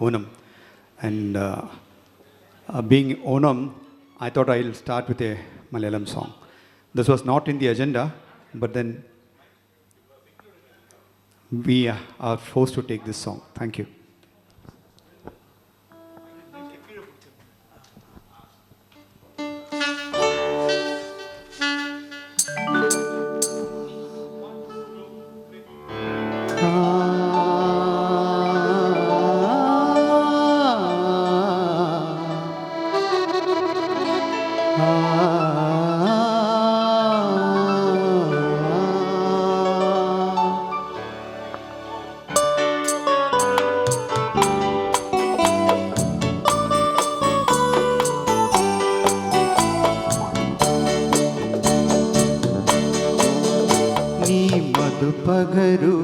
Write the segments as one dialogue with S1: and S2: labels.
S1: Onam. And being Onam, I thought I'll start with a Malayalam song. This was not in the agenda, but then we are forced to take this song. Thank you. പകരു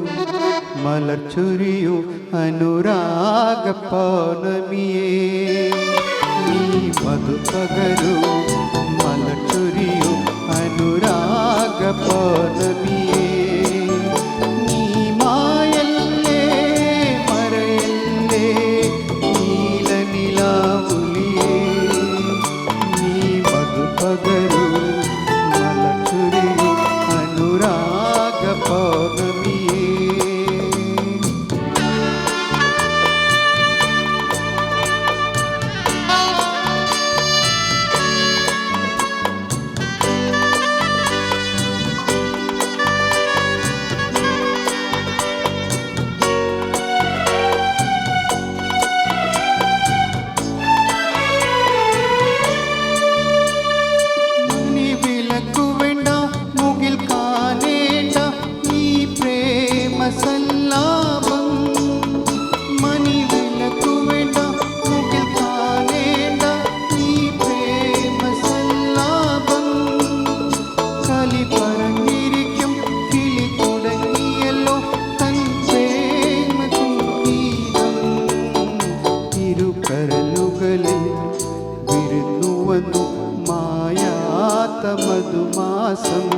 S1: മലർച്ചൊരിയു അനുരാഗ പൗർണമിയേ നീ മധു പകരു മലർച്ചൊരിയു അനുരാഗ പൗർണമിയേ നീ മായല്ലേ മറയല്ലേ നീലനിലാവുലിയേ നീ മധു പകരു മലർച്ചൊരിയു അനുരാഗ പൗർണമിയേ മായാത്ത മധുമാസം